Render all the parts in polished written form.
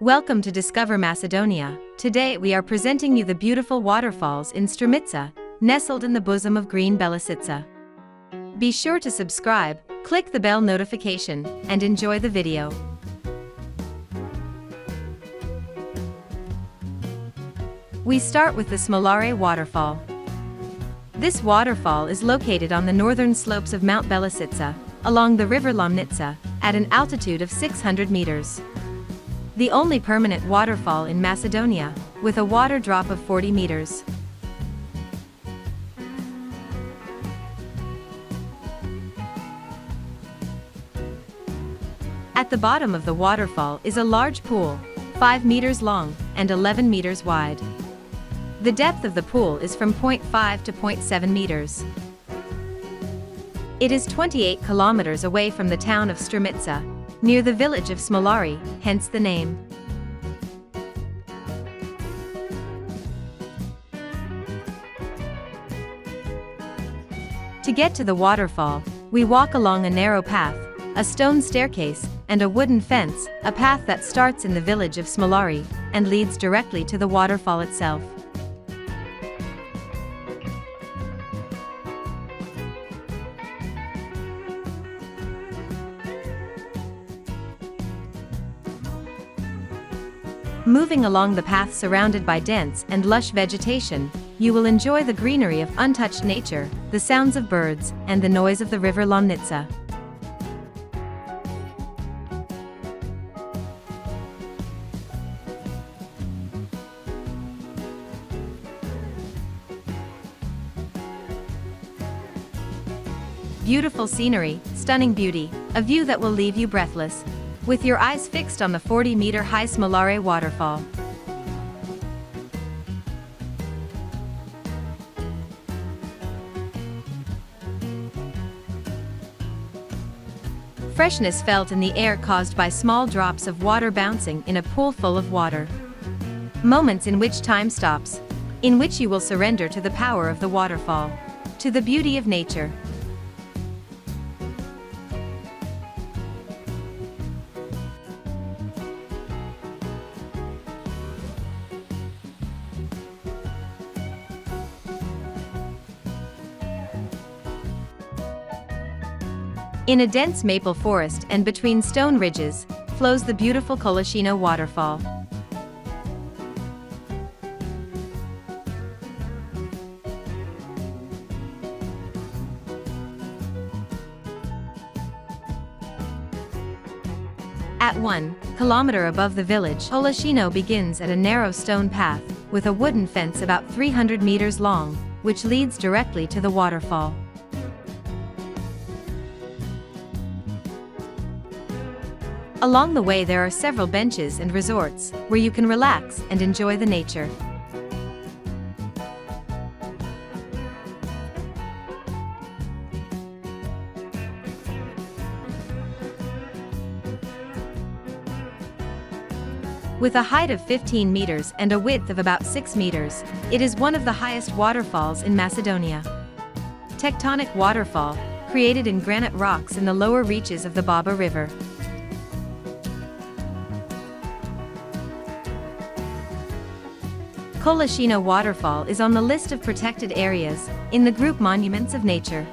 Welcome to Discover Macedonia. Today we are presenting you the beautiful waterfalls in Strumica, nestled in the bosom of green Belisica. Be sure to subscribe, click the bell notification, and enjoy the video. We start with the Smolare Waterfall. This waterfall is located on the northern slopes of Mount Belisica, along the river Lomnica, at an altitude of 600 meters. The only permanent waterfall in Macedonia, with a water drop of 40 meters. At the bottom of the waterfall is a large pool, 5 meters long and 11 meters wide. The depth of the pool is from 0.5 to 0.7 meters. It is 28 kilometers away from the town of Strumica, near the village of Smolare, hence the name. To get to the waterfall, we walk along a narrow path, a stone staircase, and a wooden fence, a path that starts in the village of Smolare and leads directly to the waterfall itself. Moving along the path surrounded by dense and lush vegetation, you will enjoy the greenery of untouched nature, the sounds of birds, and the noise of the river Lomnica. Beautiful scenery, stunning beauty, a view that will leave you breathless, with your eyes fixed on the 40-meter-high Smolare Waterfall. Freshness felt in the air caused by small drops of water bouncing in a pool full of water. Moments in which time stops, in which you will surrender to the power of the waterfall, to the beauty of nature. In a dense maple forest and between stone ridges, flows the beautiful Koleshino Waterfall. At 1 kilometer above the village, Koleshino begins at a narrow stone path, with a wooden fence about 300 meters long, which leads directly to the waterfall. Along the way there are several benches and resorts, where you can relax and enjoy the nature. With a height of 15 meters and a width of about 6 meters, it is one of the highest waterfalls in Macedonia. Tectonic waterfall, created in granite rocks in the lower reaches of the Baba River. Koleshino Waterfall is on the list of protected areas, in the group Monuments of Nature.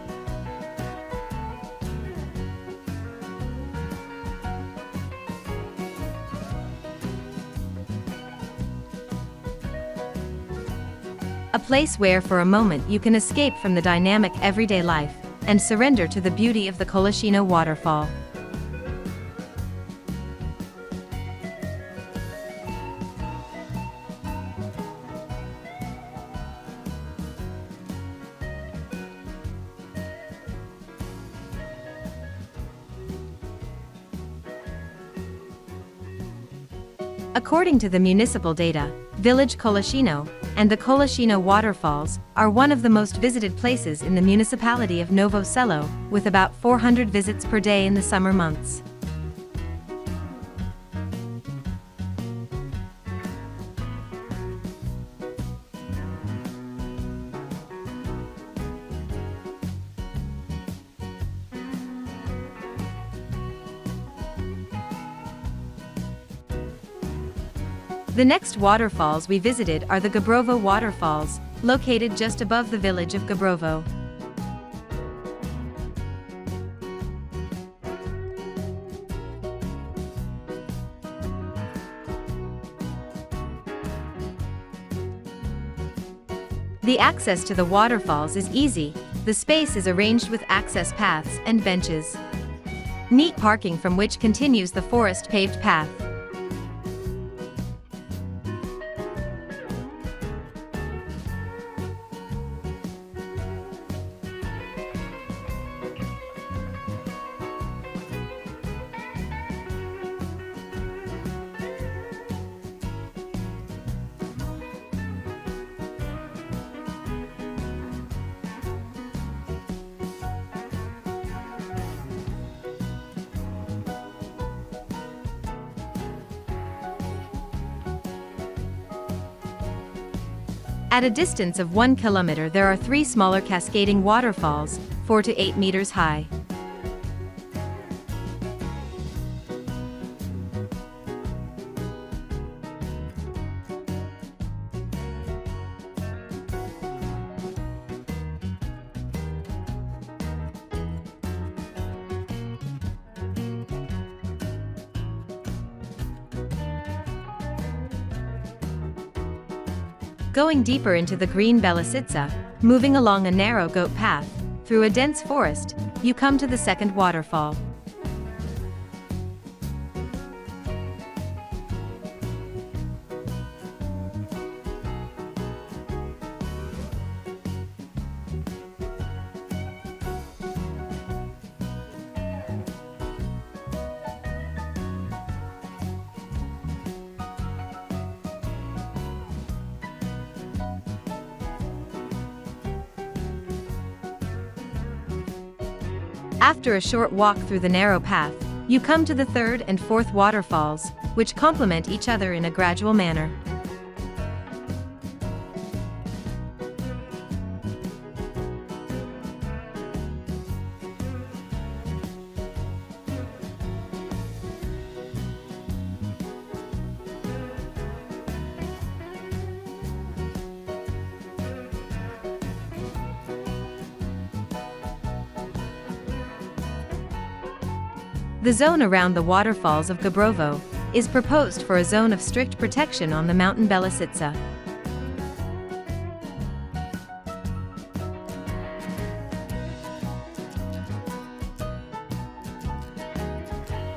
A place where for a moment you can escape from the dynamic everyday life, and surrender to the beauty of the Koleshino Waterfall. According to the municipal data, Village Koleshino and the Koleshino Waterfalls are one of the most visited places in the municipality of Novo Selo, with about 400 visits per day in the summer months. The next waterfalls we visited are the Gabrovo Waterfalls, located just above the village of Gabrovo. The access to the waterfalls is easy. The space is arranged with access paths and benches. Neat parking from which continues the forest paved path. At a distance of 1 kilometer there are 3 smaller cascading waterfalls, 4 to 8 meters high. Going deeper into the green Belisica, moving along a narrow goat path, through a dense forest, you come to the second waterfall. After a short walk through the narrow path, you come to the third and fourth waterfalls, which complement each other in a gradual manner. The zone around the waterfalls of Gabrovo is proposed for a zone of strict protection on the mountain Belisica.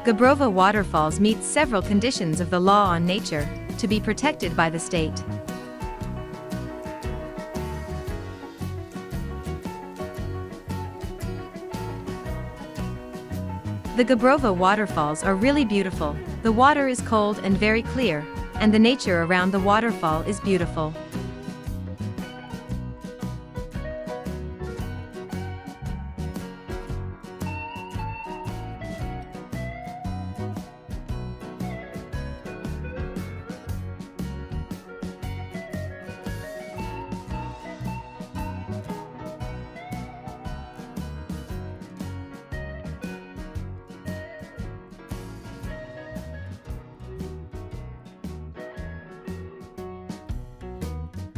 Gabrovo Waterfalls meets several conditions of the law on nature to be protected by the state. The Gabrovo waterfalls are really beautiful. The water is cold and very clear, and the nature around the waterfall is beautiful.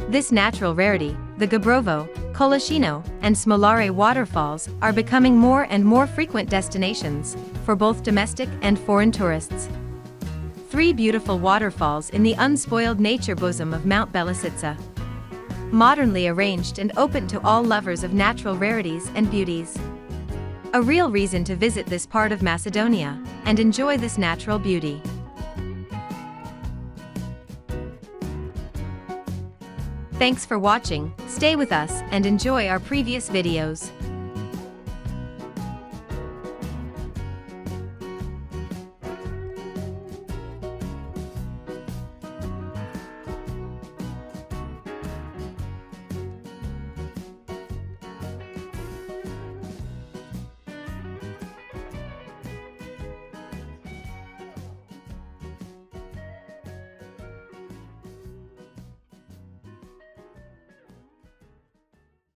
This natural rarity, the Gabrovo, Koleshino, and Smolare waterfalls are becoming more and more frequent destinations for both domestic and foreign tourists. 3 beautiful waterfalls in the unspoiled nature bosom of Mount Belisica. Modernly arranged and open to all lovers of natural rarities and beauties. A real reason to visit this part of Macedonia and enjoy this natural beauty. Thanks for watching, stay with us and enjoy our previous videos.